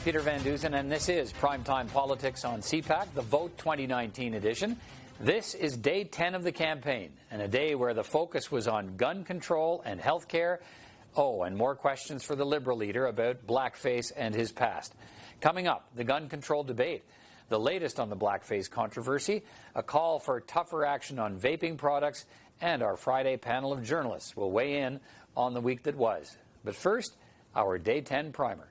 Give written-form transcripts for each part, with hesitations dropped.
I'm Peter Van Dusen, and this is Primetime Politics on CPAC, the Vote 2019 edition. This is day 10 of the campaign, and a day where the focus was on gun control and health care. Oh, and more questions for the Liberal leader about Blackface and his past. Coming up, the gun control debate, the latest on the Blackface controversy, a call for tougher action on vaping products, and our Friday panel of journalists will weigh in on the week that was. But first, our Day 10 primer.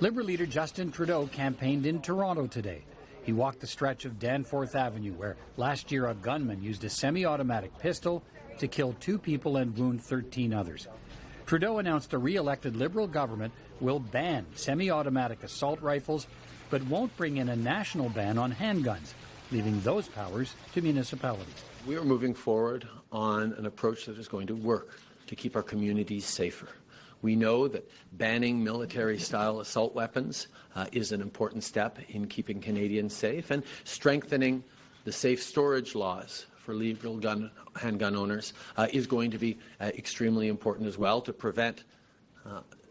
Liberal leader Justin Trudeau campaigned in Toronto today. He walked the stretch of Danforth Avenue, where last year a gunman used a semi-automatic pistol to kill 2 people and wound 13 others. Trudeau announced a re-elected Liberal government will ban semi-automatic assault rifles, but won't bring in a national ban on handguns, leaving those powers to municipalities. We are moving forward on an approach that is going to work to keep our communities safer. We know that banning military-style assault weapons is an important step in keeping Canadians safe, and strengthening the safe storage laws for legal handgun owners is going to be extremely important as well to prevent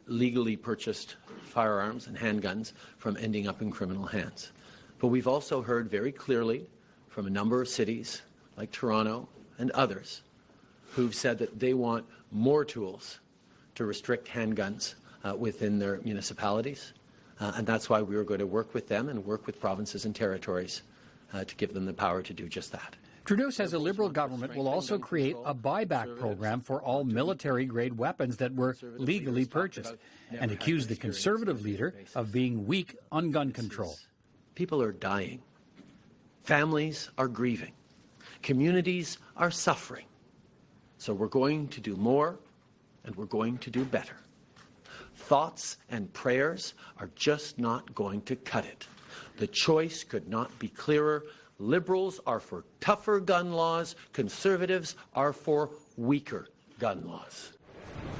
legally purchased firearms and handguns from ending up in criminal hands. But we've also heard very clearly from a number of cities like Toronto and others who've said that they want more tools to restrict handguns within their municipalities. And that's why we are going to work with them and work with provinces and territories to give them the power to do just that. Trudeau says a Liberal government will also create a buyback program for all military-grade weapons that were legally purchased, and accused the Conservative leader of being weak on gun control. People are dying. Families are grieving. Communities are suffering. So we're going to do more, and we're going to do better. Thoughts and prayers are just not going to cut it. The choice could not be clearer. Liberals are for tougher gun laws. Conservatives are for weaker gun laws.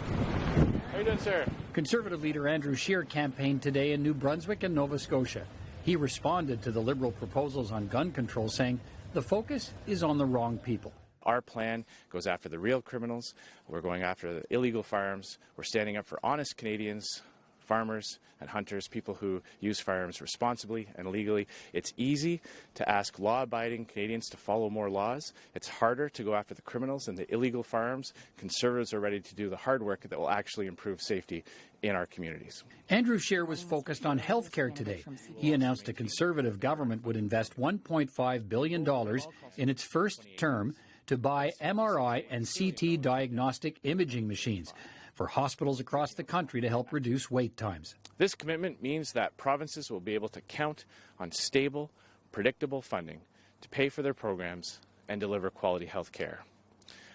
How are you doing, sir? Conservative leader Andrew Scheer campaigned today in New Brunswick and Nova Scotia. He responded to the Liberal proposals on gun control, saying the focus is on the wrong people. Our plan goes after the real criminals. We're going after the illegal firearms. We're standing up for honest Canadians, farmers and hunters, people who use firearms responsibly and legally. It's easy to ask law-abiding Canadians to follow more laws. It's harder to go after the criminals and the illegal firearms. Conservatives are ready to do the hard work that will actually improve safety in our communities. Andrew Scheer was focused on health care today. He announced a Conservative government would invest $1.5 billion in its first term to buy MRI and CT diagnostic imaging machines for hospitals across the country to help reduce wait times. This commitment means that provinces will be able to count on stable, predictable funding to pay for their programs and deliver quality health care.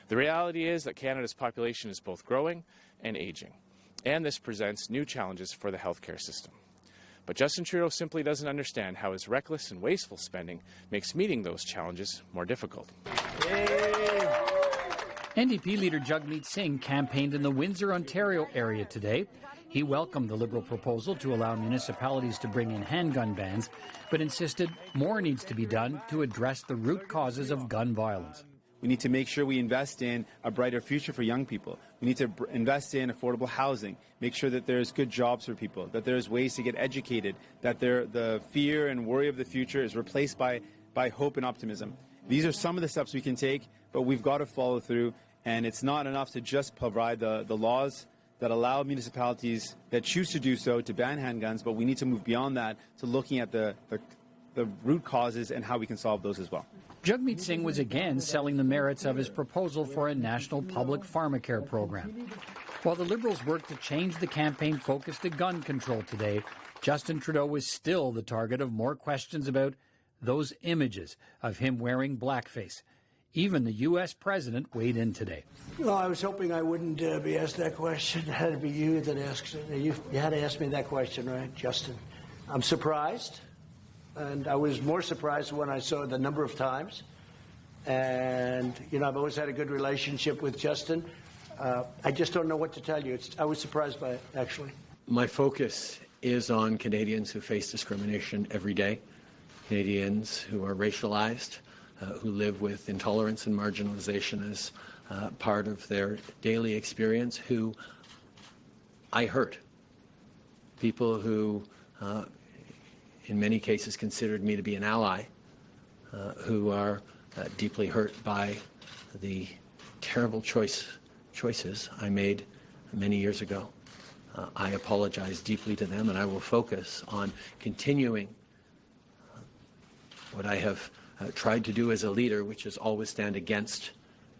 The reality is that Canada's population is both growing and aging, and this presents new challenges for the healthcare system. But Justin Trudeau simply doesn't understand how his reckless and wasteful spending makes meeting those challenges more difficult. NDP leader Jagmeet Singh campaigned in the Windsor, Ontario area today. He welcomed the Liberal proposal to allow municipalities to bring in handgun bans, but insisted more needs to be done to address the root causes of gun violence. We need to make sure we invest in a brighter future for young people. We need to invest in affordable housing, make sure that there's good jobs for people, that there's ways to get educated, that the fear and worry of the future is replaced by hope and optimism. These are some of the steps we can take, but we've got to follow through, and it's not enough to just provide the laws that allow municipalities that choose to do so to ban handguns, but we need to move beyond that to looking at the root causes and how we can solve those as well. Jagmeet Singh was again selling the merits of his proposal for a national public pharmacare program. While the Liberals worked to change the campaign focus to gun control today, Justin Trudeau was still the target of more questions about those images of him wearing blackface. Even the U.S. president weighed in today. Well, I was hoping I wouldn't be asked that question. It had to be you that asked it. You had to ask me that question, right, Justin? I'm surprised, and I was more surprised when I saw it the number of times. And, you know, I've always had a good relationship with Justin. I just don't know what to tell you. I was surprised by it, actually. My focus is on Canadians who face discrimination every day, Canadians who are racialized, who live with intolerance and marginalization as part of their daily experience, who I hurt people who, in many cases, considered me to be an ally, who are deeply hurt by the terrible choices I made many years ago. I apologize deeply to them, and I will focus on continuing what I have tried to do as a leader, which is always stand against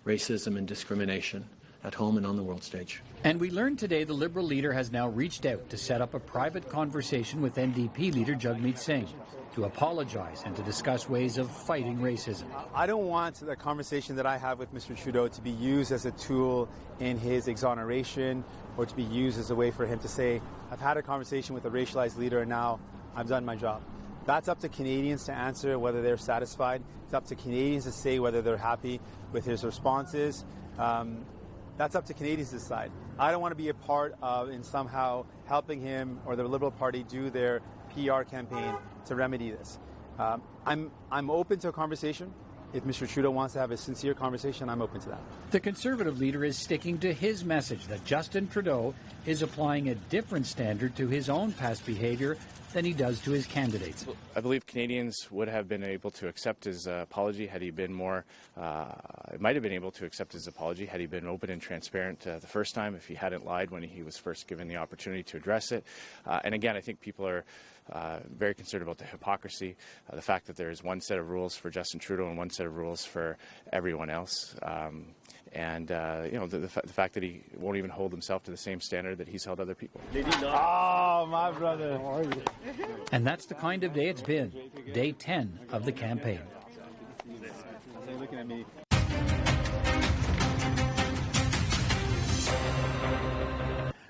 racism and discrimination at home and on the world stage. And we learned today the Liberal leader has now reached out to set up a private conversation with NDP leader Jagmeet Singh to apologize and to discuss ways of fighting racism. I don't want the conversation that I have with Mr. Trudeau to be used as a tool in his exoneration or to be used as a way for him to say, I've had a conversation with a racialized leader and now I've done my job. That's up to Canadians to answer whether they're satisfied. It's up to Canadians to say whether they're happy with his responses. That's up to Canadians to decide. I don't want to be a part of in somehow helping him or the Liberal Party do their PR campaign to remedy this. I'm open to a conversation. If Mr. Trudeau wants to have a sincere conversation, I'm open to that. The Conservative leader is sticking to his message that Justin Trudeau is applying a different standard to his own past behaviour than he does to his candidates. I believe Canadians would have been able to accept his apology had he been more, might have been able to accept his apology had he been open and transparent the first time, if he hadn't lied when he was first given the opportunity to address it. And again, I think people are very concerned about the hypocrisy, the fact that there is one set of rules for Justin Trudeau and one set of rules for everyone else. And you know, the fact that he won't even hold himself to the same standard that he's held other people. Oh, my brother. How are you? And that's the kind of day it's been, day 10 of the campaign. Looking at me.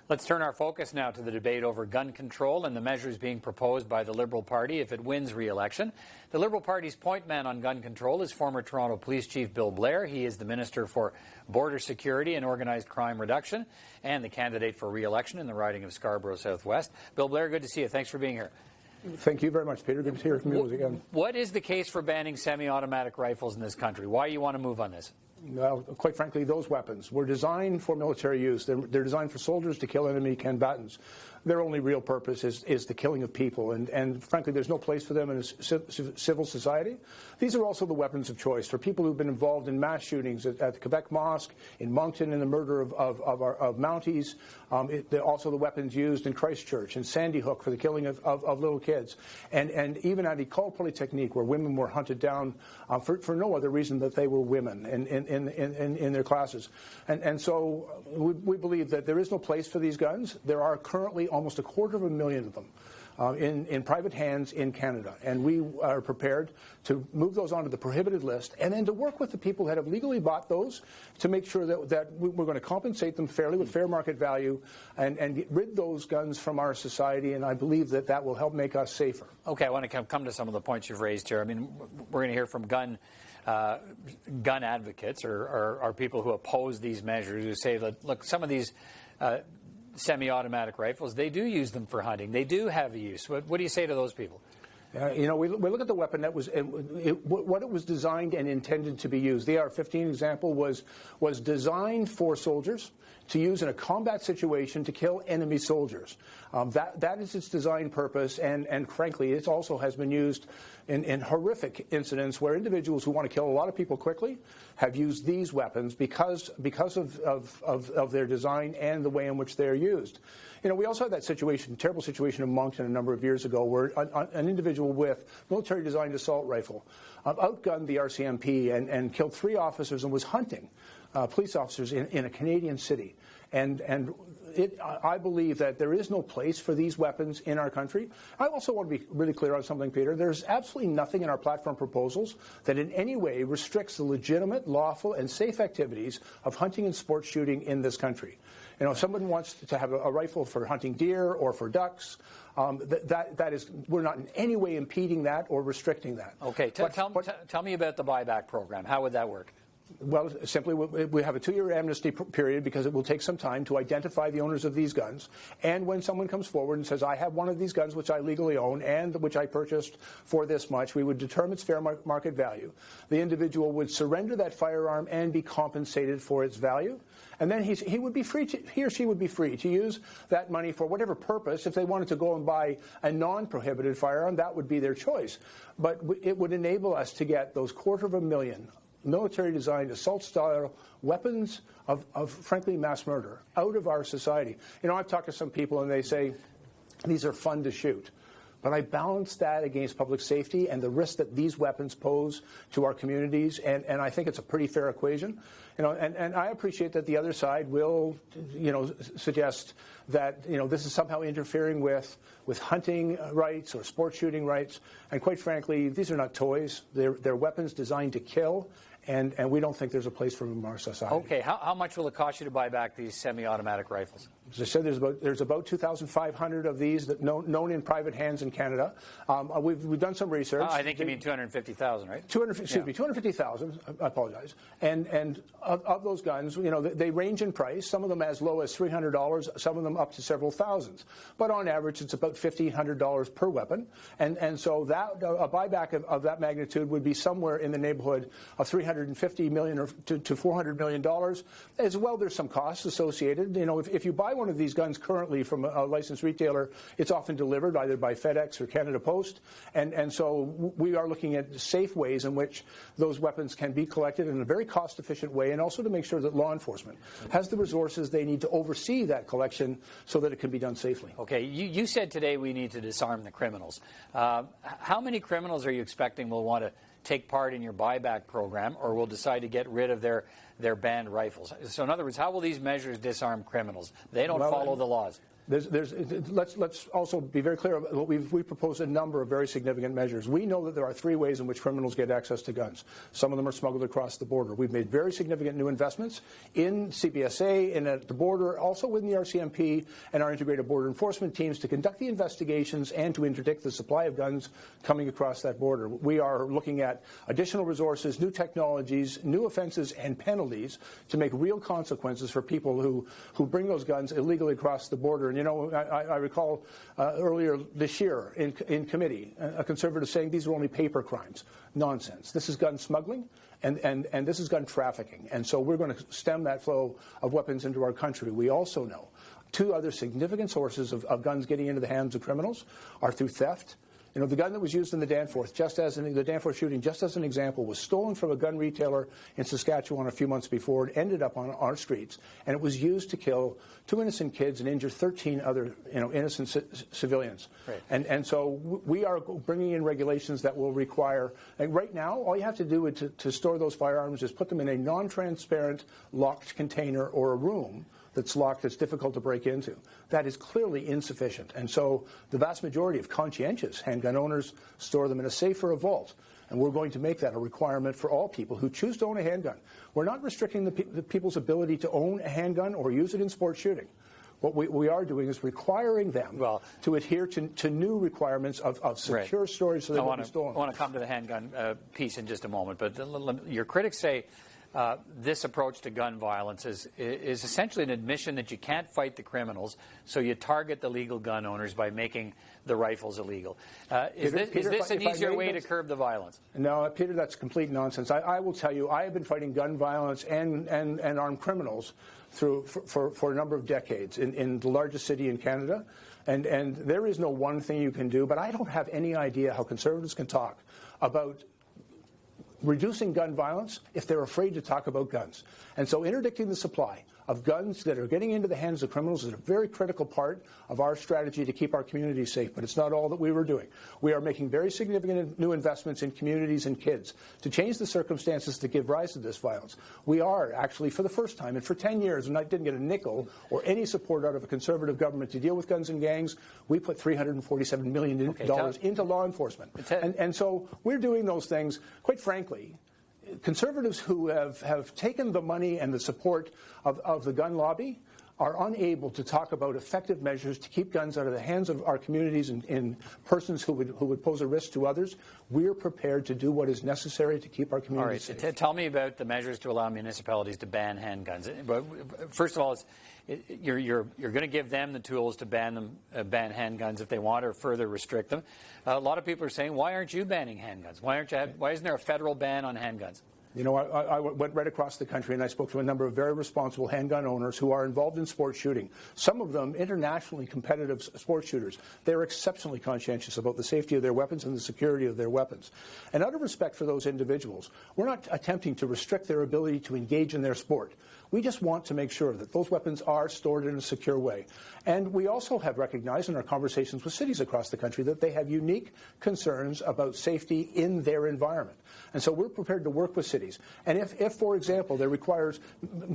Let's turn our focus now to the debate over gun control and the measures being proposed by the Liberal Party if it wins re-election. The Liberal Party's point man on gun control is former Toronto Police Chief Bill Blair. He is the Minister for Border Security and Organised Crime Reduction and the candidate for re-election in the riding of Scarborough Southwest. Bill Blair, good to see you. Thanks for being here. Thank you very much, Peter. Good to hear from you again. What is the case for banning semi-automatic rifles in this country? Why do you want to move on this? Well, quite frankly, those weapons were designed for military use. They're designed for soldiers to kill enemy combatants. Their only real purpose is the killing of people, and frankly, there's no place for them in a civil society. These are also the weapons of choice for people who've been involved in mass shootings at the Quebec Mosque, in Moncton, in the murder of Mounties. They're also the weapons used in Christchurch and Sandy Hook for the killing of little kids, and even at École Polytechnique, where women were hunted down for no other reason that they were women in their classes. And so we believe that there is no place for these guns. There are currently almost 250,000 of them in private hands in Canada. And we are prepared to move those onto the prohibited list and then to work with the people that have legally bought those to make sure that we're going to compensate them fairly with fair market value and get rid those guns from our society. And I believe that that will help make us safer. Okay, I want to come to some of the points you've raised here. I mean, we're going to hear from gun advocates or people who oppose these measures who say that, look, some of these semi-automatic rifles, they do use them for hunting. They do have a use. What do you say to those people? You know, we look at the weapon that was what it was designed and intended to be used. The AR-15 example was designed for soldiers to use in a combat situation to kill enemy soldiers. That is its design purpose, and frankly, it also has been used in horrific incidents where individuals who want to kill a lot of people quickly have used these weapons because of their design and the way in which they're used. You know, we also had that situation, terrible situation in Moncton a number of years ago where an individual with military-designed assault rifle outgunned the RCMP and killed 3 officers and was hunting police officers in a Canadian city. I believe that there is no place for these weapons in our country. I also want to be really clear on something, Peter. There's absolutely nothing in our platform proposals that in any way restricts the legitimate, lawful, and safe activities of hunting and sport shooting in this country. You know, if someone wants to have a rifle for hunting deer or for ducks, we're not in any way impeding that or restricting that. Okay, tell me about the buyback program. How would that work? Well, simply, we have a 2-year amnesty period because it will take some time to identify the owners of these guns. And when someone comes forward and says, I have one of these guns which I legally own and which I purchased for this much, we would determine its fair market value. The individual would surrender that firearm and be compensated for its value. And then he would be free he or she would be free to use that money for whatever purpose. If they wanted to go and buy a non-prohibited firearm, that would be their choice. But it would enable us to get those 250,000 military-designed assault-style weapons of, frankly, mass murder out of our society. You know, I've talked to some people and they say, these are fun to shoot. But I balance that against public safety and the risk that these weapons pose to our communities, and I think it's a pretty fair equation. You know, and I appreciate that the other side will, you know, suggest that, you know, this is somehow interfering with hunting rights or sport shooting rights. And quite frankly, these are not toys. They're weapons designed to kill. And we don't think there's a place for them in our society. Okay, how much will it cost you to buy back these semi-automatic rifles? As I said, there's about 2,500 of these that known in private hands in Canada. We've done some research. I think you mean 250,000, right? 250,000. I apologize. And of those guns, you know, they range in price. Some of them as low as $300. Some of them up to several thousands. But on average, it's about $1,500 per weapon. And so that a buyback of that magnitude would be somewhere in the neighborhood of $350 million to $400 million. As well, there's some costs associated. You know, if you buy one of these guns currently from a licensed retailer, it's often delivered either by FedEx or Canada Post. And so we are looking at safe ways in which those weapons can be collected in a very cost-efficient way, and also to make sure that law enforcement has the resources they need to oversee that collection so that it can be done safely. Okay, you said today we need to disarm the criminals. How many criminals are you expecting will want to take part in your buyback program, or will decide to get rid of their banned rifles? So in other words, how will these measures disarm criminals? They don't follow the laws. Let's also be very clear. We propose a number of very significant measures. We know that there are 3 ways in which criminals get access to guns. Some of them are smuggled across the border. We've made very significant new investments in CBSA and at the border, also within the RCMP and our integrated border enforcement teams to conduct the investigations and to interdict the supply of guns coming across that border. We are looking at additional resources, new technologies, new offenses and penalties to make real consequences for people who bring those guns illegally across the border. And, you know, I recall earlier this year in committee, a conservative saying these are only paper crimes. Nonsense. This is gun smuggling, and this is gun trafficking. And so we're going to stem that flow of weapons into our country. We also know 2 other significant sources of guns getting into the hands of criminals are through theft. You know, the gun that was used in the Danforth, the Danforth shooting, just as an example, was stolen from a gun retailer in Saskatchewan a few months before. It ended up on our streets, and it was used to kill 2 innocent kids and injure 13 other, you know, innocent civilians. Right. And so we are bringing in regulations that will require. Like right now, all you have to do to store those firearms is put them in a non-transparent locked container or a room that's locked, that's difficult to break into. That is clearly insufficient. And so the vast majority of conscientious handgun owners store them in a safe or a vault. And we're going to make that a requirement for all people who choose to own a handgun. We're not restricting the people's ability to own a handgun or use it in sport shooting. What we are doing is requiring them to adhere to new requirements of secure storage so they won't be stolen. I want to come to the handgun piece in just a moment, but your critics say this approach to gun violence is essentially an admission that you can't fight the criminals, so you target the legal gun owners by making the rifles illegal. Is this an easier way to curb the violence? No, Peter, that's complete nonsense. I will tell you, I have been fighting gun violence and armed criminals for a number of decades in the largest city in Canada. And there is no one thing you can do, but I don't have any idea how conservatives can talk about reducing gun violence if they're afraid to talk about guns. And so interdicting the supply of guns that are getting into the hands of criminals is a very critical part of our strategy to keep our communities safe. But it's not all that we were doing. We are making very significant new investments in communities and kids to change the circumstances that give rise to this violence. We are actually, for the first time, and for 10 years, when I didn't get a nickel or any support out of a conservative government to deal with guns and gangs, we put $347 million into law enforcement. And so we're doing those things, quite frankly. Conservatives who have taken the money and the support of the gun lobby are unable to talk about effective measures to keep guns out of the hands of our communities and persons who would pose a risk to others, we're prepared to do what is necessary to keep our communities safe. All right. Tell me about the measures to allow municipalities to ban handguns. But first of all, you're going to give them the tools to ban handguns if they want, or further restrict them. A lot of people are saying, why aren't you banning handguns? Why isn't there a federal ban on handguns? You know, I went right across the country and I spoke to a number of very responsible handgun owners who are involved in sports shooting. Some of them internationally competitive sports shooters. They're exceptionally conscientious about the safety of their weapons and the security of their weapons. And out of respect for those individuals, we're not attempting to restrict their ability to engage in their sport. We just want to make sure that those weapons are stored in a secure way. And we also have recognized in our conversations with cities across the country that they have unique concerns about safety in their environment. And so we're prepared to work with cities. And if for example, there requires,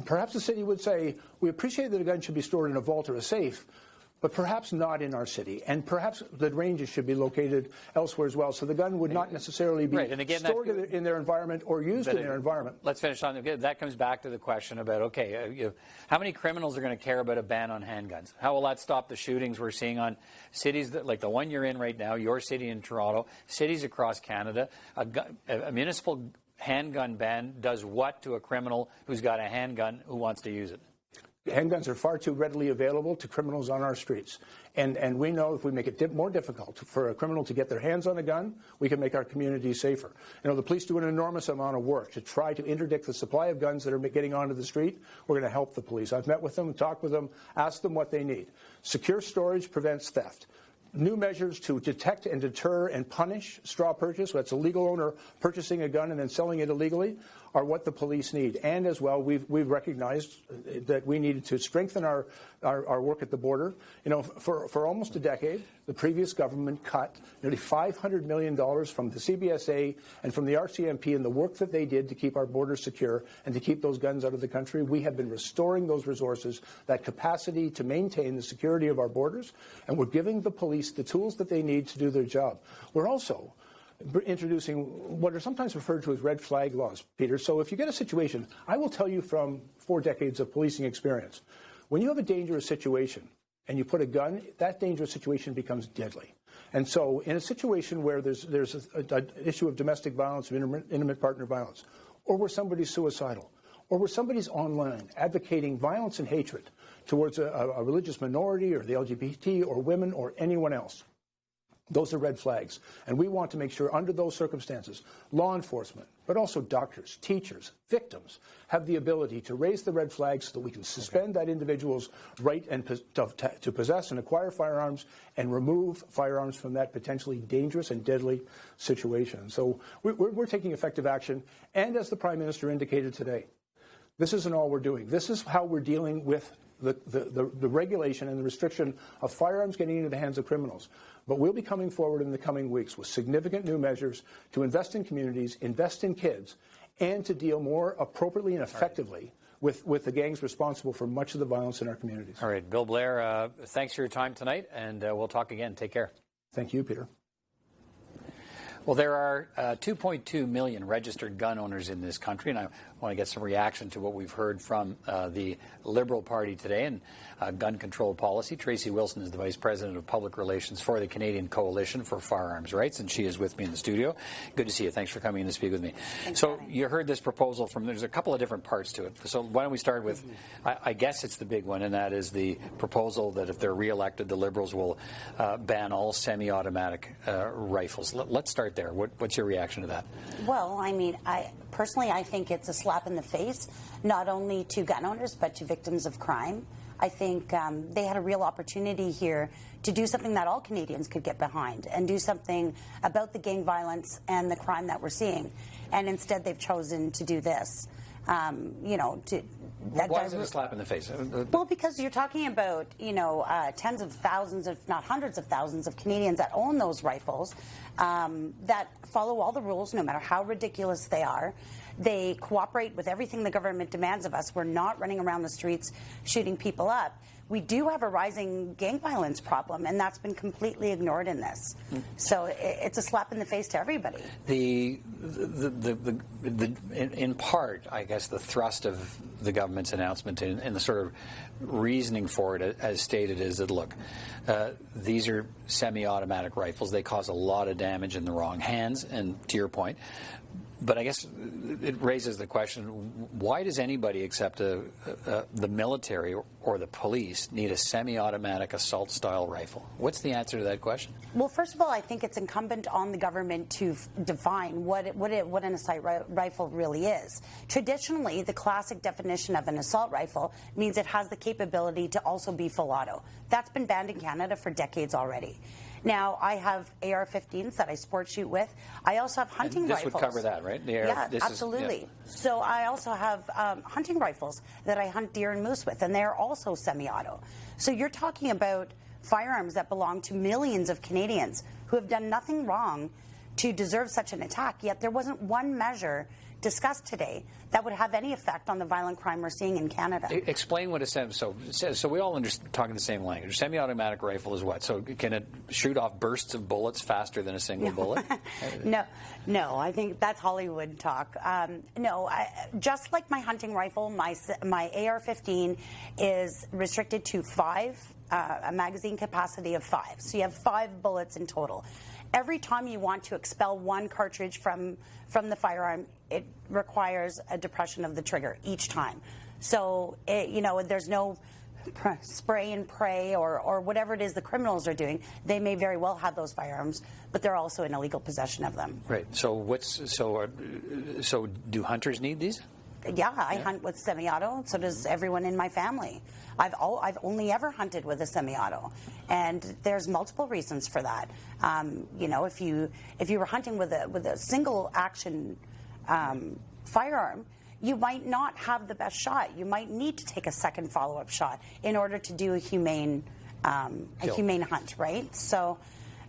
perhaps the city would say, we appreciate that a gun should be stored in a vault or a safe, but perhaps not in our city. And perhaps the ranges should be located elsewhere as well. So the gun would not necessarily be stored in their environment or used in their environment. Let's finish on that. That comes back to the question about, okay, how many criminals are going to care about a ban on handguns? How will that stop the shootings we're seeing on cities like the one you're in right now, your city in Toronto, cities across Canada? A municipal handgun ban does what to a criminal who's got a handgun who wants to use it? Handguns are far too readily available to criminals on our streets. And we know if we make it more difficult for a criminal to get their hands on a gun, we can make our communities safer. You know, the police do an enormous amount of work to try to interdict the supply of guns that are getting onto the street. We're going to help the police. I've met with them, talked with them, asked them what they need. Secure storage prevents theft. New measures to detect and deter and punish straw purchase, that's a legal owner purchasing a gun and then selling it illegally, are what the police need. And as well, we've recognized that we needed to strengthen our work at the border. You know, for almost a decade, the previous government cut nearly $500 million from the CBSA and from the RCMP in the work that they did to keep our borders secure and to keep those guns out of the country. We have been restoring those resources, that capacity to maintain the security of our borders, and we're giving the police the tools that they need to do their job. We're also introducing what are sometimes referred to as red flag laws, Peter. So if you get a situation, I will tell you from 4 decades of policing experience, when you have a dangerous situation and you put a gun, that dangerous situation becomes deadly. And so in a situation where there's an issue of domestic violence, of intimate partner violence, or where somebody's suicidal, or where somebody's online advocating violence and hatred towards a religious minority or the LGBT or women or anyone else, those are red flags. And we want to make sure under those circumstances, law enforcement, but also doctors, teachers, victims, have the ability to raise the red flags so that we can suspend that individual's right to possess and acquire firearms and remove firearms from that potentially dangerous and deadly situation. So we're taking effective action. And as the Prime Minister indicated today, this isn't all we're doing. This is how we're dealing with the regulation and the restriction of firearms getting into the hands of criminals. But we'll be coming forward in the coming weeks with significant new measures to invest in communities, invest in kids, and to deal more appropriately and effectively with the gangs responsible for much of the violence in our communities. All right, Bill Blair, thanks for your time tonight, and we'll talk again. Take care. Thank you, Peter. Well, there are 2.2 million registered gun owners in this country, and I want to get some reaction to what we've heard from the Liberal Party today and gun control policy. Tracy Wilson is the Vice President of Public Relations for the Canadian Coalition for Firearms Rights, and she is with me in the studio. Good to see you. Thanks for coming in to speak with me. So you heard this proposal from, there's a couple of different parts to it. So why don't we start with, I guess it's the big one, and that is the proposal that if they're re-elected, the Liberals will ban all semi-automatic rifles. Let's start there. What's your reaction to that? Well, I mean, I think it's a slap in the face, not only to gun owners, but to victims of crime. I think they had a real opportunity here to do something that all Canadians could get behind and do something about the gang violence and the crime that we're seeing. And instead, they've chosen to do this. Why is it a slap in the face? Well, because you're talking about, tens of thousands, if not hundreds of thousands of Canadians that own those rifles, that follow all the rules, no matter how ridiculous they are. They cooperate with everything the government demands of us. We're not running around the streets shooting people up. We do have a rising gang violence problem, and that's been completely ignored in this. So it's a slap in the face to everybody. In part, I guess the thrust of the government's announcement and the sort of reasoning for it, as stated, is that, look, these are semi-automatic rifles. They cause a lot of damage in the wrong hands, and to your point. But I guess it raises the question, why does anybody except the military or the police need a semi-automatic assault-style rifle? What's the answer to that question? Well, first of all, I think it's incumbent on the government to define what an assault rifle really is. Traditionally, the classic definition of an assault rifle means it has the capability to also be full auto. That's been banned in Canada for decades already. Now, I have AR-15s that I sport shoot with. I also have hunting rifles. This would cover that, right? Absolutely. So I also have hunting rifles that I hunt deer and moose with, and they're also semi-auto. So you're talking about firearms that belong to millions of Canadians who have done nothing wrong to deserve such an attack, yet there wasn't one measure discussed today that would have any effect on the violent crime we're seeing in Canada. Explain what a so we all talking the same language. Semi-automatic rifle is what? So can it shoot off bursts of bullets faster than a single bullet? No, I think that's Hollywood talk. Just like my hunting rifle, my AR-15 is restricted to a magazine capacity of 5. So you have 5 bullets in total. Every time you want to expel one cartridge from the firearm, it requires a depression of the trigger each time. So, there's no spray and pray or whatever it is the criminals are doing. They may very well have those firearms, but they're also in illegal possession of them. Right. So so do hunters need these? Yeah, I hunt with semi-auto. So does everyone in my family. I've only ever hunted with a semi-auto, and there's multiple reasons for that. If you were hunting with a single action firearm, you might not have the best shot. You might need to take a second follow-up shot in order to do a humane hunt, right? So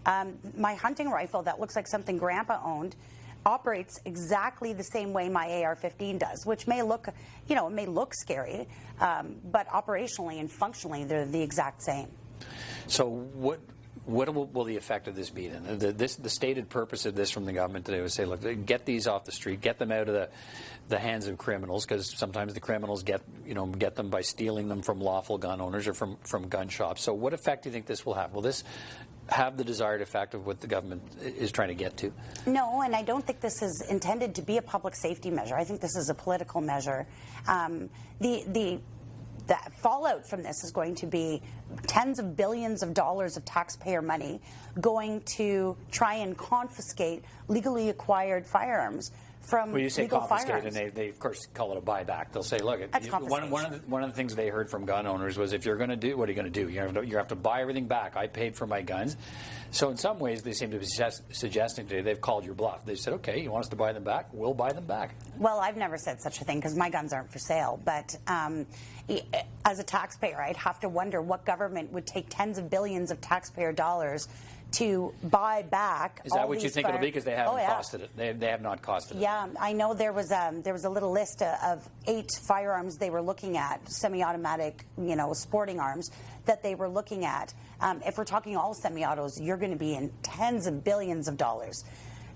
my hunting rifle that looks like something Grandpa owned operates exactly the same way my AR-15 does, which may look, it may look scary, but operationally and functionally, they're the exact same. So what will the effect of this be then? The stated purpose of this from the government today was say, look, get these off the street, get them out of the hands of criminals, because sometimes the criminals get them by stealing them from lawful gun owners or from gun shops. So what effect do you think this will have? Will this have the desired effect of what the government is trying to get to? No, and I don't think this is intended to be a public safety measure. I think this is a political measure. The fallout from this is going to be tens of billions of dollars of taxpayer money going to try and confiscate legally acquired firearms from Well, you say legal confiscate, firearms. and they of course call it a buyback. They'll say, look, one of the things they heard from gun owners was, if you're going to do, what are you going to do? You have to buy everything back. I paid for my guns. So in some ways, they seem to be suggesting today they've called your bluff. They said, okay, you want us to buy them back? We'll buy them back. Well, I've never said such a thing because my guns aren't for sale. But as a taxpayer, I'd have to wonder what government would take tens of billions of taxpayer dollars to buy back. Is that what you think it'll be? Because they haven't costed it. They have not costed it. Yeah, I know there was a little list of 8 firearms they were looking at, semi-automatic, sporting arms that they were looking at. If we're talking all semi-autos, you're going to be in tens of billions of dollars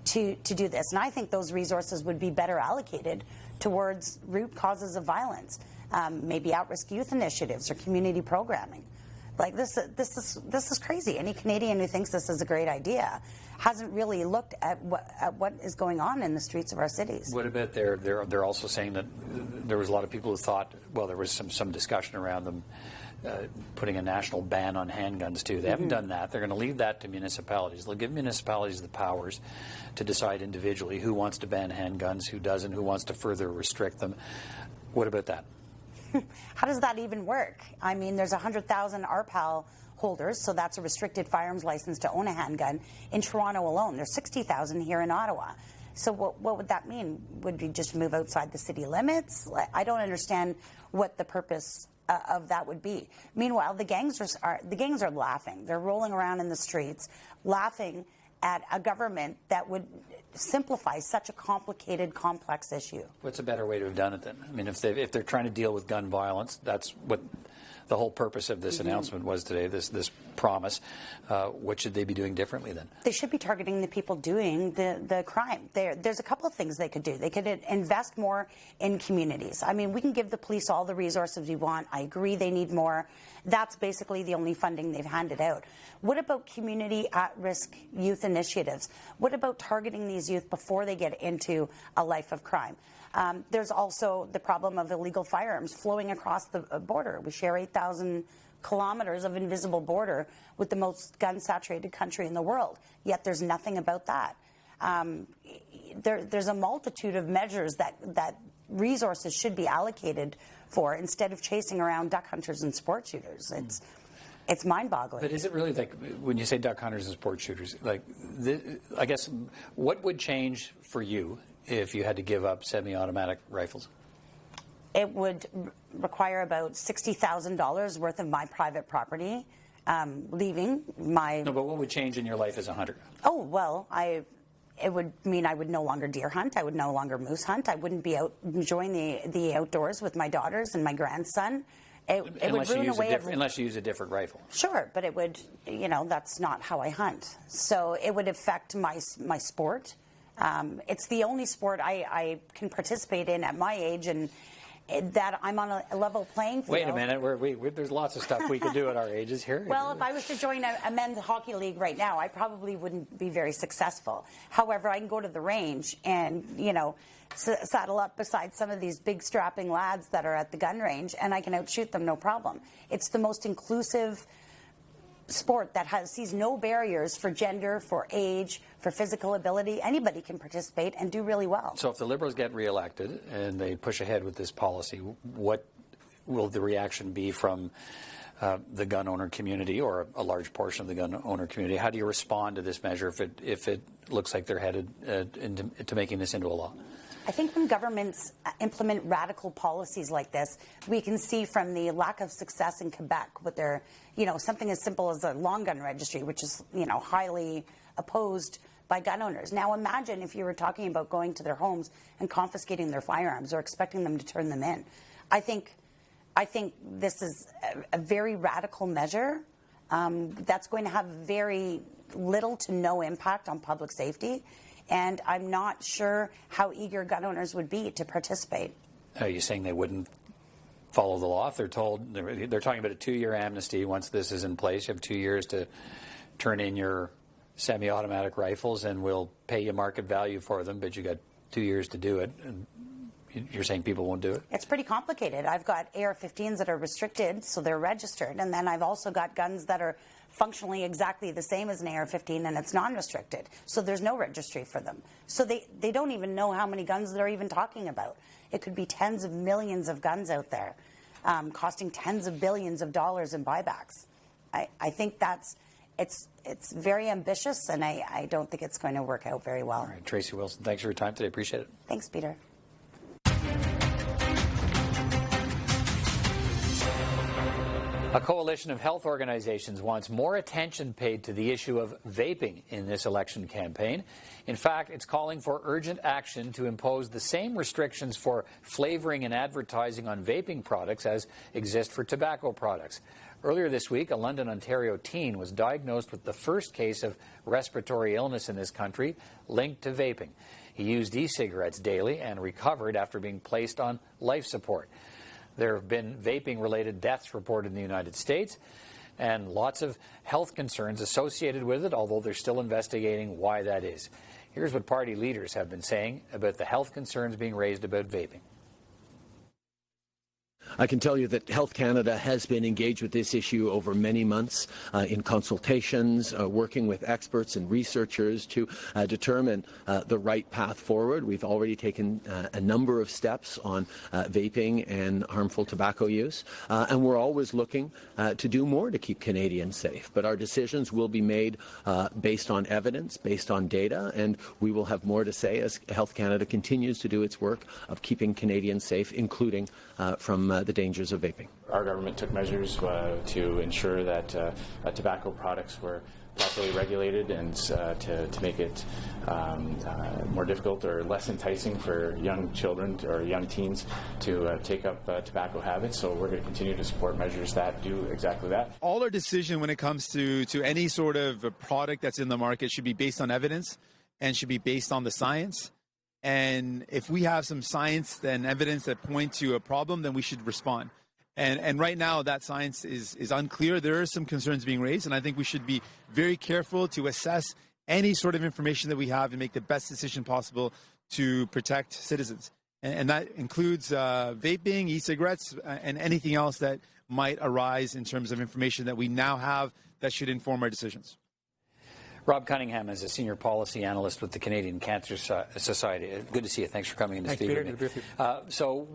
to do this. And I think those resources would be better allocated towards root causes of violence, maybe at-risk youth initiatives or community programming. Like this is crazy. Any Canadian who thinks this is a great idea hasn't really looked at what is going on in the streets of our cities. What about they're also saying that there was a lot of people who thought, well, there was some discussion around them putting a national ban on handguns too. They haven't done that. They're going to leave that to municipalities. They'll give municipalities the powers to decide individually who wants to ban handguns, who doesn't, who wants to further restrict them. What about that? How does that even work? I mean, there's 100,000 RPAL holders, so that's a restricted firearms license to own a handgun in Toronto alone. There's 60,000 here in Ottawa. So what would that mean? Would we just move outside the city limits? I don't understand what the purpose of that would be. Meanwhile, the gangs are laughing. They're rolling around in the streets, laughing at a government that would simplify such a complicated, complex issue. What's a better way to have done it then? I mean, if they're trying to deal with gun violence, that's what the whole purpose of this announcement was today, this promise. What should they be doing differently then? They should be targeting the people doing the crime. There's a couple of things they could do. They could invest more in communities. I mean, we can give the police all the resources we want. I agree they need more. That's basically the only funding they've handed out. What about community at-risk youth initiatives? What about targeting these youth before they get into a life of crime? There's also the problem of illegal firearms flowing across the border. We share 8,000 kilometers of invisible border with the most gun-saturated country in the world, yet there's nothing about that. There's a multitude of measures that resources should be allocated for instead of chasing around duck hunters and sport shooters. It's mind-boggling. But is it really, like, when you say duck hunters and sport shooters, like, I guess, what would change for you if you had to give up semi-automatic rifles? It would require about $60,000 worth of my private property, leaving my... No, but what would change in your life as a hunter? Oh, well, it would mean I would no longer deer hunt. I would no longer moose hunt. I wouldn't be out enjoying the outdoors with my daughters and my grandson. It would ruin a way of... Unless you use a different rifle. Sure, but it would, that's not how I hunt. So it would affect my sport. It's the only sport I can participate in at my age, and that I'm on a level playing field. Wait a minute, there's lots of stuff we could do at our ages here. Well, if I was to join a men's hockey league right now, I probably wouldn't be very successful. However, I can go to the range and, saddle up beside some of these big strapping lads that are at the gun range, and I can outshoot them no problem. It's the most inclusive sport that sees no barriers for gender, for age, for physical ability. Anybody can participate and do really well. So if the Liberals get reelected and they push ahead with this policy, what will the reaction be from the gun owner community, or a large portion of the gun owner community? How do you respond to this measure if it looks like they're headed to making this into a law? I think when governments implement radical policies like this, we can see from the lack of success in Quebec with their, something as simple as a long gun registry, which is, highly opposed by gun owners. Now imagine if you were talking about going to their homes and confiscating their firearms or expecting them to turn them in. I think this is a very radical measure that's going to have very little to no impact on public safety. And I'm not sure how eager gun owners would be to participate. Are you saying they wouldn't follow the law if they're told? They're talking about a 2-year amnesty. Once this is in place, you have 2 years to turn in your semi-automatic rifles, and we'll pay you market value for them, but you got 2 years to do it. And you're saying people won't do it? It's pretty complicated. I've got AR-15s that are restricted, so they're registered, and then I've also got guns that are functionally exactly the same as an AR-15, and it's non-restricted, so there's no registry for them. So they don't even know how many guns they're even talking about. It could be tens of millions of guns out there, costing tens of billions of dollars in buybacks. I think it's very ambitious, and I don't think it's going to work out very well. All right, Tracy Wilson, thanks for your time today. Appreciate it. Thanks, Peter. A coalition of health organizations wants more attention paid to the issue of vaping in this election campaign. In fact, it's calling for urgent action to impose the same restrictions for flavoring and advertising on vaping products as exist for tobacco products. Earlier this week, a London, Ontario teen was diagnosed with the first case of respiratory illness in this country linked to vaping. He used e-cigarettes daily and recovered after being placed on life support. There have been vaping-related deaths reported in the United States and lots of health concerns associated with it, although they're still investigating why that is. Here's what party leaders have been saying about the health concerns being raised about vaping. I can tell you that Health Canada has been engaged with this issue over many months in consultations, working with experts and researchers to determine the right path forward. We've already taken a number of steps on vaping and harmful tobacco use, and we're always looking to do more to keep Canadians safe. But our decisions will be made based on evidence, based on data, and we will have more to say as Health Canada continues to do its work of keeping Canadians safe, including from the dangers of vaping. Our government took measures to ensure that tobacco products were properly regulated and to make it more difficult or less enticing for young children or young teens to take up tobacco habits. So we're going to continue to support measures that do exactly that. All our decision when it comes to any sort of a product that's in the market should be based on evidence and should be based on the science. And if we have some science and evidence that point to a problem, then we should respond. And right now, that science is unclear. There are some concerns being raised, and I think we should be very careful to assess any sort of information that we have and make the best decision possible to protect citizens. And that includes vaping, e-cigarettes, and anything else that might arise in terms of information that we now have that should inform our decisions. Rob Cunningham is a senior policy analyst with the Canadian Cancer Society. Good to see you. Thanks for coming in to speak with me. Good to be with you. So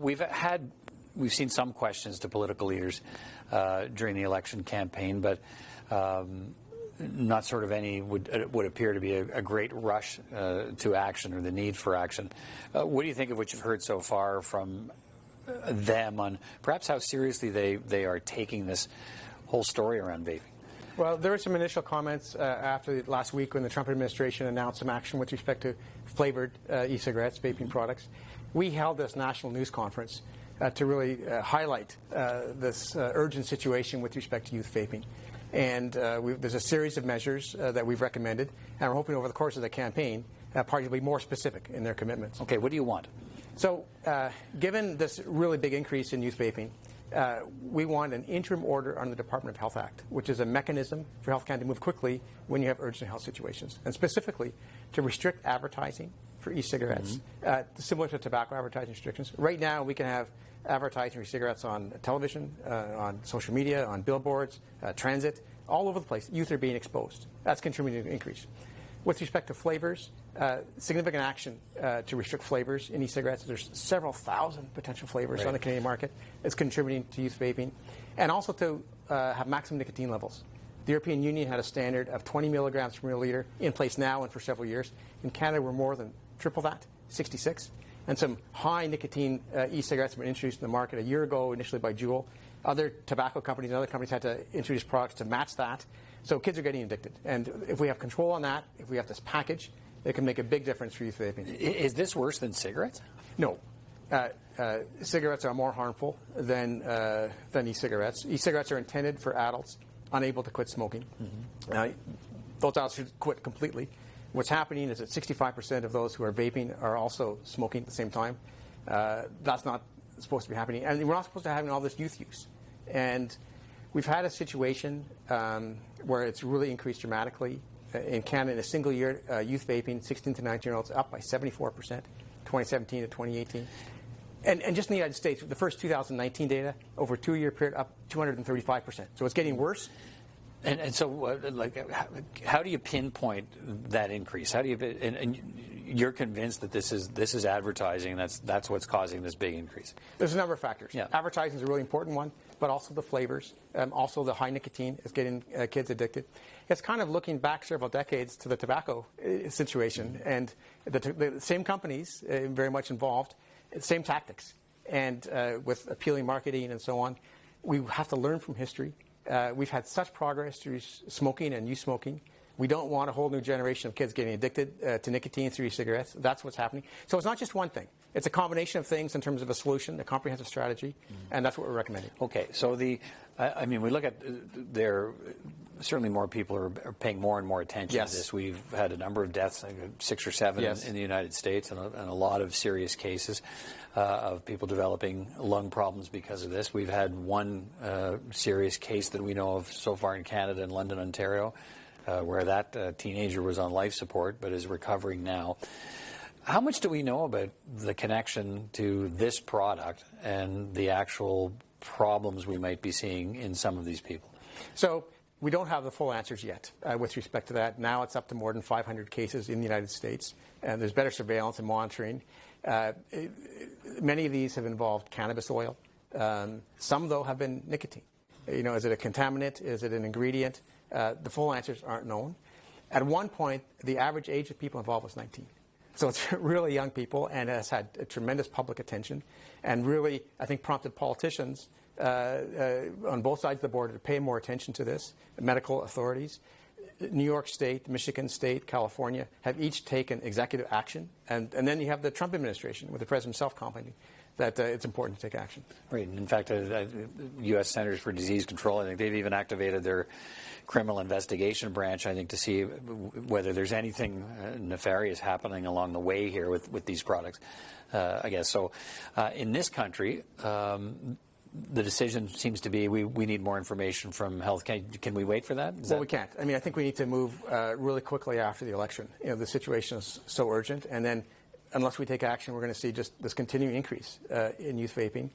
we've seen some questions to political leaders during the election campaign, but not sort of any would appear to be a great rush to action or the need for action. What do you think of what you've heard so far from them on perhaps how seriously they are taking this whole story around vaping? Well, there were some initial comments after last week when the Trump administration announced some action with respect to flavored e-cigarettes, vaping products. We held this national news conference to really highlight this urgent situation with respect to youth vaping. And there's a series of measures that we've recommended, and we're hoping over the course of the campaign, parties will be more specific in their commitments. Okay, what do you want? So, given this really big increase in youth vaping, we want an interim order on the Department of Health Act, which is a mechanism for Health Canada to move quickly when you have urgent health situations, and specifically to restrict advertising for e-cigarettes, similar to tobacco advertising restrictions. Right now, we can have advertising for cigarettes on television, on social media, on billboards, transit, all over the place. Youth are being exposed. That's contributing to an increase. With respect to flavors, significant action to restrict flavors in e-cigarettes. There's several thousand potential flavors on the Canadian market. It's contributing to youth vaping. And also to have maximum nicotine levels. The European Union had a standard of 20 milligrams per milliliter in place now and for several years. In Canada, we're more than triple that, 66. And some high nicotine e-cigarettes have been introduced in the market a year ago, initially by Juul. Other tobacco companies and other companies had to introduce products to match that. So kids are getting addicted. And if we have control on that, if we have this package, it can make a big difference for youth vaping. Is this worse than cigarettes? No. Cigarettes are more harmful than e-cigarettes. E-cigarettes are intended for adults unable to quit smoking. Those adults should quit completely. What's happening is that 65% of those who are vaping are also smoking at the same time. That's not supposed to be happening. And we're not supposed to be having all this youth use. And we've had a situation where it's really increased dramatically. In Canada, in a single year, youth vaping, 16 to 19-year-olds, up by 74%, 2017 to 2018. And just in the United States, the first 2019 data, over a 2-year period, up 235%. So it's getting worse. And so, how do you pinpoint that increase? How do you? And you're convinced that this is advertising. That's what's causing this big increase. There's a number of factors. Yeah. Advertising is a really important one, but also the flavors, also the high nicotine is getting kids addicted. It's kind of looking back several decades to the tobacco situation, and the same companies very much involved, same tactics, and with appealing marketing and so on. We have to learn from history. We've had such progress through smoking and youth smoking. We don't want a whole new generation of kids getting addicted to nicotine through cigarettes. That's what's happening. So it's not just one thing. It's a combination of things in terms of a solution, a comprehensive strategy, and that's what we're recommending. Okay, so we look at certainly more people are paying more and more attention to this. We've had a number of deaths, 6 or 7 in the United States, and a lot of serious cases of people developing lung problems because of this. We've had one serious case that we know of so far in Canada, in London, Ontario, where that teenager was on life support but is recovering now. How much do we know about the connection to this product and the actual problems we might be seeing in some of these people? So we don't have the full answers yet with respect to that. Now it's up to more than 500 cases in the United States, and there's better surveillance and monitoring. Many of these have involved cannabis oil. Some, though, have been nicotine. Is it a contaminant? Is it an ingredient? The full answers aren't known. At one point, the average age of people involved was 19. So it's really young people, and it has had a tremendous public attention, and really, I think, prompted politicians on both sides of the border to pay more attention to this, medical authorities. New York State, Michigan State, California have each taken executive action, and then you have the Trump administration with the president himself commenting that it's important to take action. Right. In fact, U.S. Centers for Disease Control, I think they've even activated their criminal investigation branch, I think, to see whether there's anything nefarious happening along the way here with these products, I guess. So in this country, the decision seems to be we need more information from health. Can we wait for that? We can't. I mean, I think we need to move really quickly after the election. You know, the situation is so urgent, and then unless we take action, we're going to see just this continuing increase in youth vaping.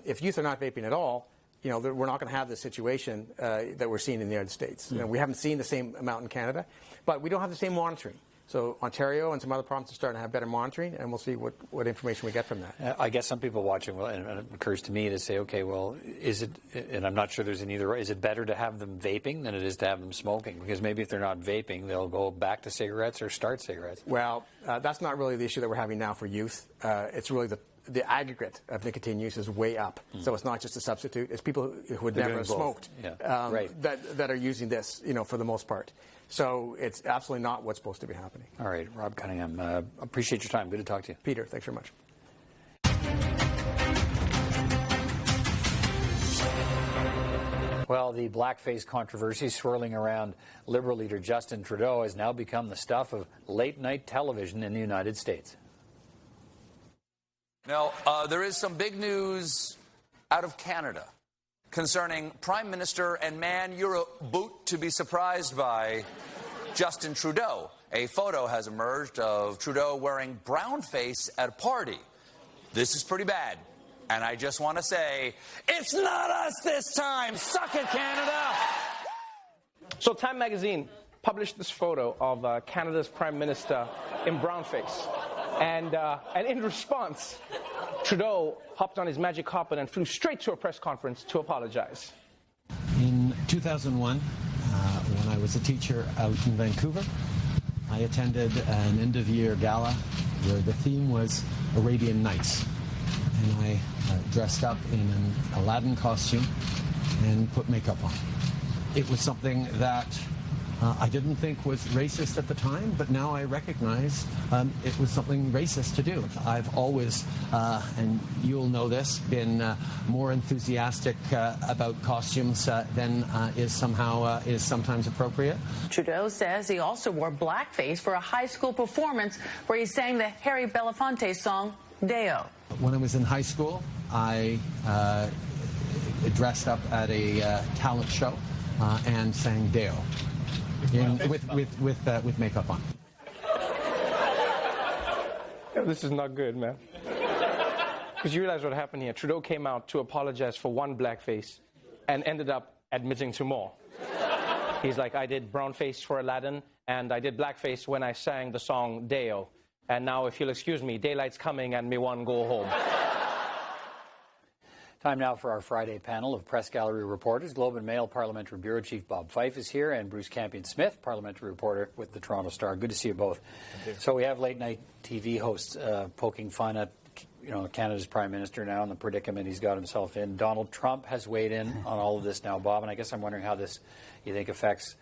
If youth are not vaping at all, you know, we're not going to have the situation that we're seeing in the United States. You know, we haven't seen the same amount in Canada, but we don't have the same monitoring. So Ontario and some other provinces are starting to have better monitoring, and we'll see what information we get from that. I guess some people watching, and it occurs to me to say, okay, well, is it, and I'm not sure there's an either, is it better to have them vaping than it is to have them smoking? Because maybe if they're not vaping, they'll go back to cigarettes or start cigarettes. Well, that's not really the issue that we're having now for youth. It's really the aggregate of nicotine use is way up. So it's not just a substitute. It's people who would never have smoked that are using this, you know, for the most part. So it's absolutely not what's supposed to be happening. All right, Rob Cunningham, appreciate your time. Good to talk to you. Peter, thanks very much. Well, the blackface controversy swirling around Liberal leader Justin Trudeau has now become the stuff of late-night television in the United States. Now, there is some big news out of Canada concerning Prime Minister and man you're a boot to be surprised by, Justin Trudeau. A photo has emerged of Trudeau wearing brownface at a party. This is pretty bad. And I just want to say, it's not us this time. Suck it, Canada. So Time magazine published this photo of Canada's Prime Minister in brownface. And in response, Trudeau hopped on his magic carpet and flew straight to a press conference to apologize. In 2001, when I was a teacher out in Vancouver, I attended an end-of-year gala where the theme was Arabian Nights. And I dressed up in an Aladdin costume and put makeup on. It was something that I didn't think was racist at the time, but now I recognize it was something racist to do. I've always, and you'll know this, been more enthusiastic about costumes than is sometimes appropriate. Trudeau says he also wore blackface for a high school performance where he sang the Harry Belafonte song, Deo. When I was in high school, I dressed up at a talent show and sang Deo. With makeup on. This is not good, man. Because you realize what happened here. Trudeau came out to apologize for one blackface and ended up admitting to more. He's like, I did brownface for Aladdin, and I did blackface when I sang the song Deo. And now, if you'll excuse me, daylight's coming and me one go home. Time now for our Friday panel of press gallery reporters. Globe and Mail Parliamentary Bureau Chief Bob Fife is here, and Bruce Campion-Smith, parliamentary reporter with the Toronto Star. Good to see you both. So we have late-night TV hosts poking fun at, you know, Canada's Prime Minister now and the predicament he's got himself in. Donald Trump has weighed in on all of this now, Bob, and I guess I'm wondering how this, you think, affects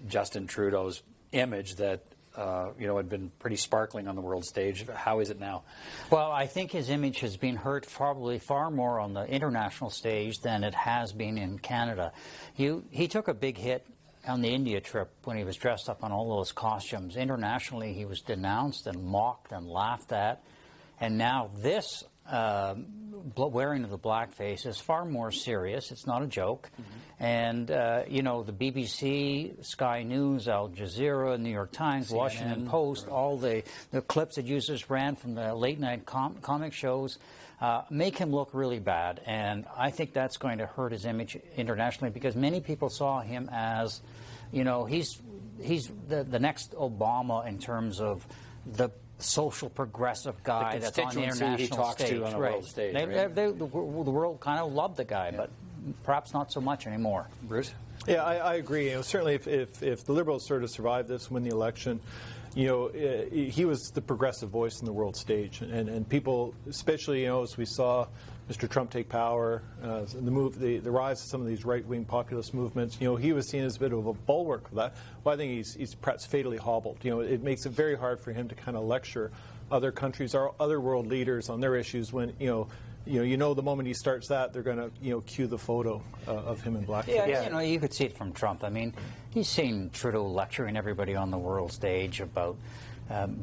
Justin Trudeau's image that had been pretty sparkling on the world stage. How is it now? Well, I think his image has been hurt probably far more on the international stage than it has been in Canada. He took a big hit on the India trip when he was dressed up on all those costumes. Internationally, he was denounced and mocked and laughed at. And now this wearing of the blackface is far more serious. It's not a joke. Mm-hmm. And, the BBC, Sky News, Al Jazeera, New York Times, CNN, Washington Post, all the clips that users ran from the late-night comic shows make him look really bad. And I think that's going to hurt his image internationally because many people saw him as, he's the next Obama in terms of the social progressive guy that's on the international he talks stage. To on a world stage. The world kind of loved the guy, but perhaps not so much anymore. Bruce? Yeah, I agree. Certainly, if the Liberals sort of survive this, win the election, he was the progressive voice in the world stage, and people, especially as we saw Mr. Trump take power, the rise of some of these right-wing populist movements. He was seen as a bit of a bulwark of that. Well, I think he's perhaps fatally hobbled. It makes it very hard for him to kind of lecture other countries or other world leaders on their issues when the moment he starts that, they're going to cue the photo of him in blackface. Yeah, you could see it from Trump. I mean, he's seen Trudeau lecturing everybody on the world stage about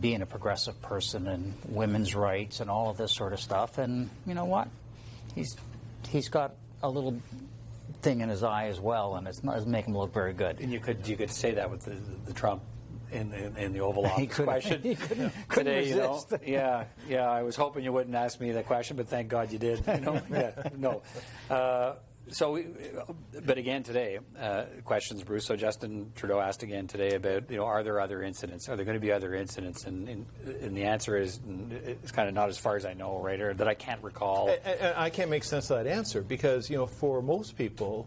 being a progressive person and women's rights and all of this sort of stuff. And you know what? He's got a little thing in his eye as well, and it's making him look very good. And you could say that with the Trump in the Oval Office question he couldn't today. resist. Yeah. I was hoping you wouldn't ask me that question, but thank God you did. But again today, questions, Bruce. So Justin Trudeau asked again today about are there other incidents? Are there going to be other incidents? And the answer is it's kind of not as far as I know, right, or that I can't recall. And I can't make sense of that answer because for most people,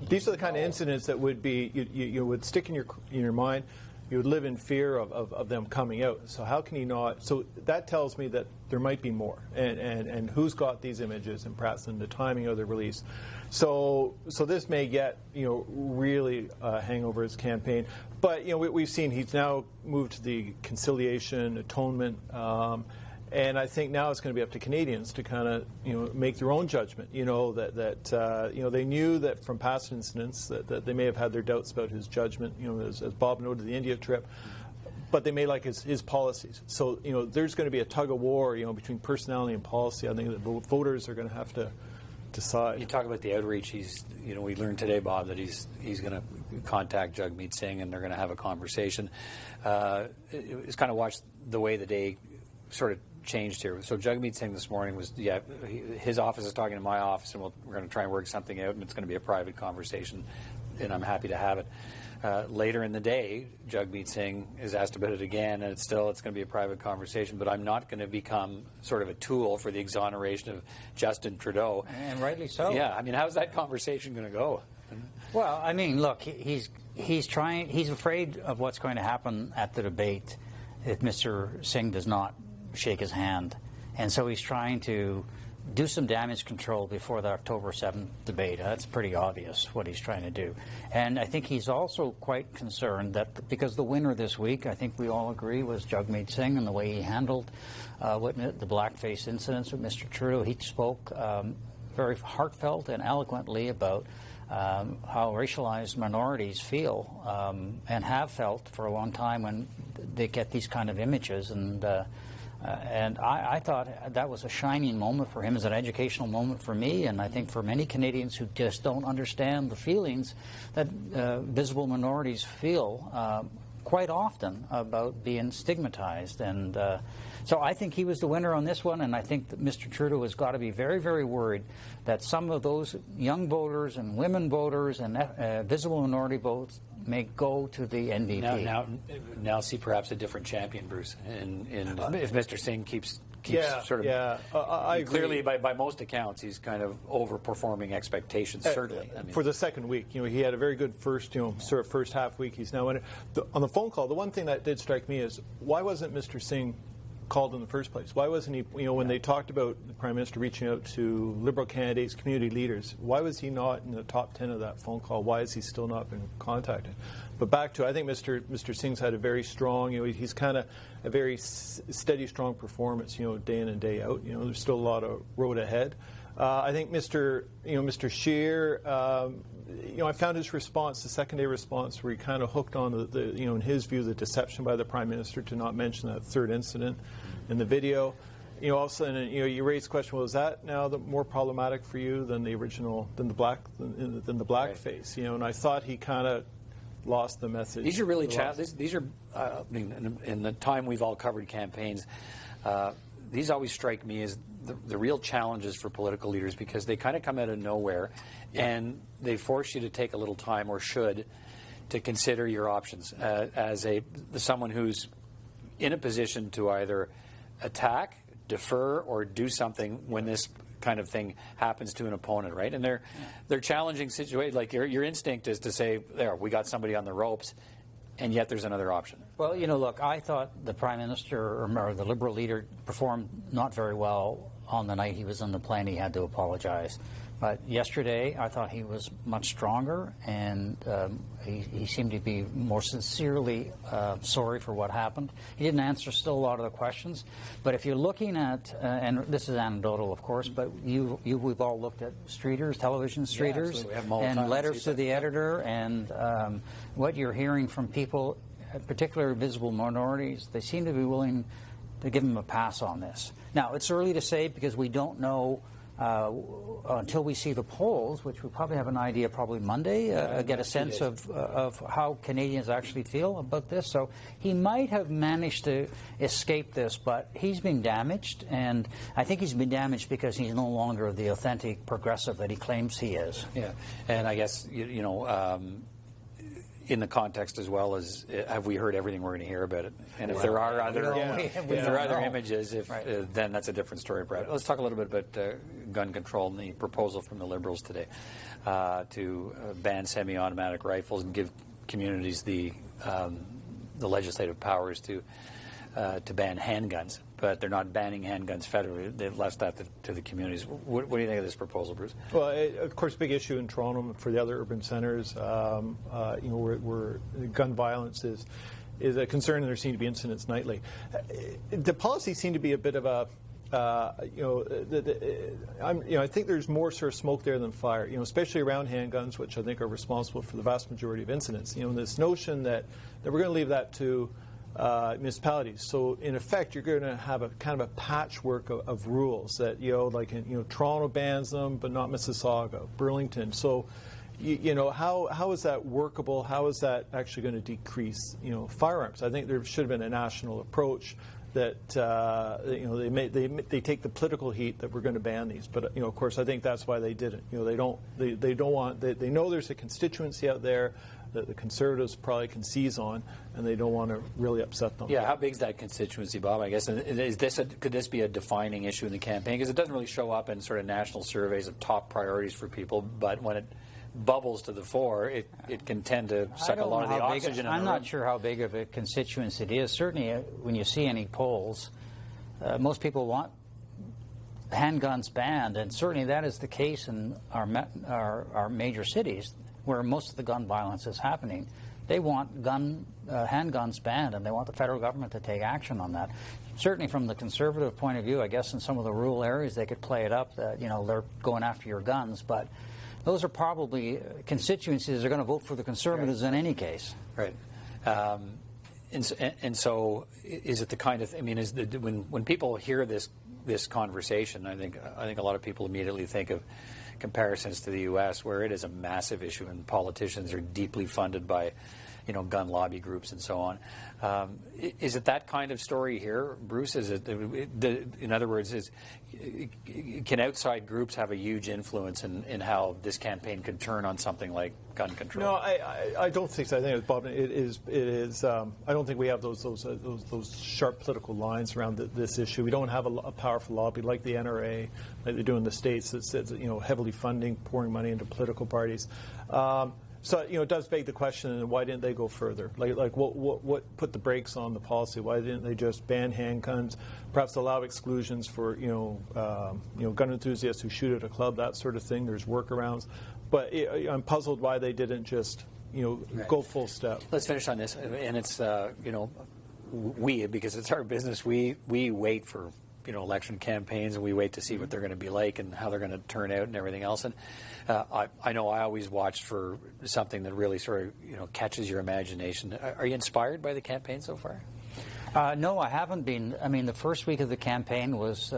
these are the kind of incidents that would be you would stick in your mind. You would live in fear of them coming out. So how can he not? So that tells me that there might be more. And who's got these images and perhaps in the timing of the release. So this may get really hang over his campaign. But we've seen he's now moved to the conciliation, atonement. And I think now it's going to be up to Canadians to kind of, make their own judgment. They knew that from past incidents that they may have had their doubts about his judgment. As Bob noted, the India trip, but they may like his policies. So there's going to be a tug of war, between personality and policy. I think that voters are going to have to decide. You talk about the outreach. We learned today, Bob, that he's going to contact Jagmeet Singh and they're going to have a conversation. It's kind of watched the way the day sort of changed here. So Jagmeet Singh this morning was, his office is talking to my office, and we're going to try and work something out, and it's going to be a private conversation, and I'm happy to have it. Later in the day, Jagmeet Singh is asked about it again, and it's going to be a private conversation, but I'm not going to become sort of a tool for the exoneration of Justin Trudeau. And rightly so. Yeah, I mean, how's that conversation going to go? Well, I mean, look, he's afraid of what's going to happen at the debate if Mr. Singh does not shake his hand. And so he's trying to do some damage control before the October 7th debate. That's pretty obvious what he's trying to do. And I think he's also quite concerned that because the winner this week, I think we all agree, was Jagmeet Singh and the way he handled the blackface incidents with Mr. Trudeau. He spoke very heartfelt and eloquently about how racialized minorities feel and have felt for a long time when they get these kind of images. And I thought that was a shining moment for him, as an educational moment for me, and I think for many Canadians who just don't understand the feelings that visible minorities feel quite often about being stigmatized. And so I think he was the winner on this one, and I think that Mr. Trudeau has got to be very, very worried that some of those young voters and women voters and visible minority votes may go to the NDP. Now see perhaps a different champion, Bruce. If Mr. Singh keeps sort of I clearly by most accounts he's kind of overperforming expectations. Certainly, I mean, for the second week, he had a very good first half week. He's now in it. On the phone call. The one thing that did strike me is why wasn't Mr. Singh called in the first place? Why wasn't he, when they talked about the Prime Minister reaching out to Liberal candidates, community leaders, why was he not in the top 10 of that phone call? Why has he still not been contacted? But back to, I think Mr. Singh's had a very strong, he's kind of a very steady, strong performance, day in and day out. There's still a lot of road ahead. I think Mr. Scheer, I found his response, the second-day response, where he kind of hooked on in his view, the deception by the Prime Minister to not mention that third incident in the video. All of a sudden, you raised the question: well, is that now more problematic for you than the original, than the blackface? Right. And I thought he kind of lost the message. These are really these are. In the time we've all covered campaigns, these always strike me as the real challenges for political leaders, because they kind of come out of nowhere, and they force you to take a little time, or should, to consider your options as someone who's in a position to either attack, defer, or do something when this kind of thing happens to an opponent, right? And they're challenging situations. Like your instinct is to say, there, we got somebody on the ropes, and yet there's another option. Well, look, I thought the Prime Minister or the Liberal leader performed not very well on the night he was on the plane he had to apologize. But yesterday, I thought he was much stronger, and he seemed to be more sincerely sorry for what happened. He didn't answer still a lot of the questions. But if you're looking at, and this is anecdotal, of course, but we've all looked at streeters, television streeters, and letters to the editor, and what you're hearing from people, particularly visible minorities, they seem to be willing to give him a pass on this. Now, it's early to say because we don't know until we see the polls, which we probably have an idea probably Monday, get a sense of how Canadians actually feel about this. So he might have managed to escape this, but he's been damaged, and I think he's been damaged because he's no longer the authentic progressive that he claims he is. Yeah, and I guess, you know, in the context as well as, have we heard everything we're going to hear about it? And if there are other, images, then that's a different story, Brett. Let's talk a little bit about gun control and the proposal from the Liberals today to ban semi-automatic rifles and give communities the legislative powers to ban handguns. But they're not banning handguns federally. They've left that to the communities. What do you think of this proposal, Bruce? Well, of course, big issue in Toronto for the other urban centres. You know, where gun violence is a concern, and there seem to be incidents nightly. The policy seemed to be a bit of a, I think there's more sort of smoke there than fire. You know, especially around handguns, which I think are responsible for the vast majority of incidents. You know, this notion that we're going to leave that to municipalities. So in effect, you're going to have a kind of a patchwork of rules that, you know, like Toronto bans them, but not Mississauga, Burlington. So, you know, how is that workable? How is that actually going to decrease, you know, firearms? I think there should have been a national approach that you know, they take the political heat that we're going to ban these. But you know, of course, I think that's why they didn't. You know, they don't want. They know there's a constituency out there that the Conservatives probably can seize on, and they don't want to really upset them. Yeah, how big is that constituency, Bob? I guess could this be a defining issue in the campaign? Because it doesn't really show up in sort of national surveys of top priorities for people, but when it bubbles to the fore, it can tend to suck a lot of the oxygen. I'm not sure how big of a constituency it is. Certainly, when you see any polls, most people want handguns banned, and certainly that is the case in our major cities, where most of the gun violence is happening. They want handguns banned, and they want the federal government to take action on that. Certainly from the Conservative point of view, I guess in some of the rural areas they could play it up that, you know, they're going after your guns, but those are probably constituencies that are going to vote for the Conservatives in any case. Right. And so is it the kind of, I mean, when people hear this conversation, I think a lot of people immediately think of comparisons to the U.S., where it is a massive issue and politicians are deeply funded by, you know, gun lobby groups and so on. Is it that kind of story here, Bruce? Is it, in other words, can outside groups have a huge influence in how this campaign could turn on something like gun control? No, I don't think so. I think, Bob, it is. I don't think we have those sharp political lines around this issue. We don't have a powerful lobby like the NRA, like they do in the States, that's, you know, heavily funding, pouring money into political parties. So, you know, it does beg the question, why didn't they go further? Like what put the brakes on the policy? Why didn't they just ban handguns, perhaps allow exclusions for, you know, gun enthusiasts who shoot at a club, that sort of thing? There's workarounds. But I'm puzzled why they didn't just, you know, go full step. Let's finish on this. And it's, you know, because it's our business, we wait for, you know, election campaigns, and we wait to see what they're going to be like and how they're going to turn out and everything else. And I know I always watch for something that really sort of, you know, catches your imagination. Are you inspired by the campaign so far? No, I haven't been. I mean, the first week of the campaign was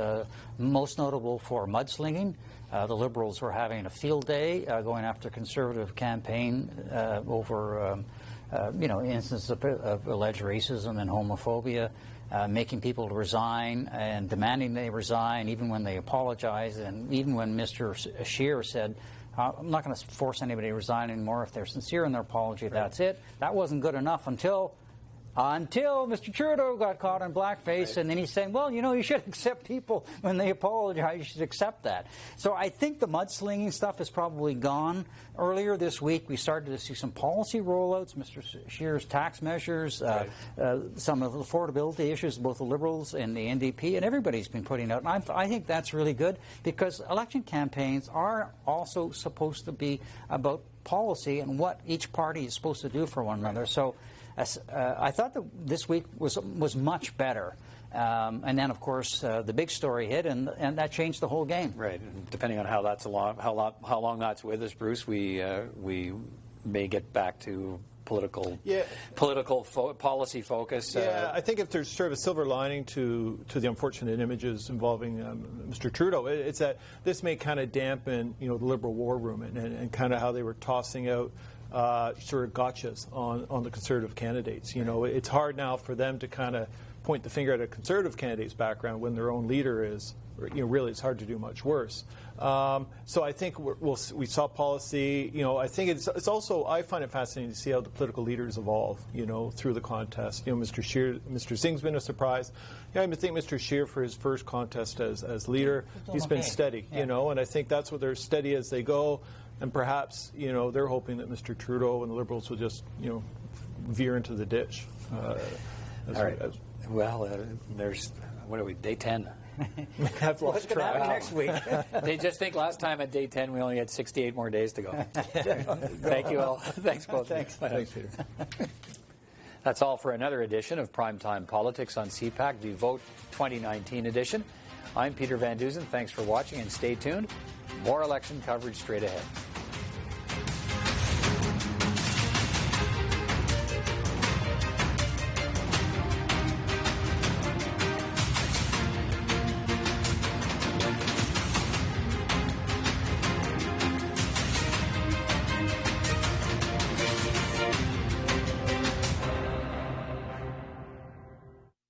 most notable for mudslinging. The Liberals were having a field day going after Conservative campaign over, you know, instances of alleged racism and homophobia. Making people resign and demanding they resign, even when they apologize, and even when Mr. Scheer said, I'm not going to force anybody to resign anymore if they're sincere in their apology, that's it. That wasn't good enough until Until Mr. Trudeau got caught on blackface, and then he's saying, well, you know, you should accept people when they apologize. You should accept that. So I think the mudslinging stuff is probably gone. Earlier this week, we started to see some policy rollouts, Mr. Scheer's tax measures, some of the affordability issues, both the Liberals and the NDP, and everybody's been putting out. And I think that's really good, because election campaigns are also supposed to be about policy and what each party is supposed to do for one another. So I thought that this week was much better. And then, of course, the big story hit, and that changed the whole game. Right. And depending on how long that's with us, Bruce, we may get back to political policy focus. Yeah, I think if there's sort of a silver lining to the unfortunate images involving Mr. Trudeau, it's that this may kind of dampen, the Liberal war room and kind of how they were tossing out sort of gotchas on the Conservative candidates. It's hard now for them to kind of point the finger at a Conservative candidate's background when their own leader is, really it's hard to do much worse. So I think we saw policy. I think it's also, I find it fascinating to see how the political leaders evolve, through the contest. Mr. Singh's been a surprise. I think Mr. Scheer, for his first contest as leader, he's been steady, and I think that's what they're steady as they go. And perhaps, they're hoping that Mr. Trudeau and the Liberals will just, veer into the ditch. All right. There's, what are we, day 10? What's going to happen next week? They just think last time at day 10 we only had 68 more days to go. Thank you all. Thanks both. Thanks, Peter. That's all for another edition of Primetime Politics on CPAC, the Vote 2019 edition. I'm Peter Van Dusen. Thanks for watching, and stay tuned. More election coverage straight ahead.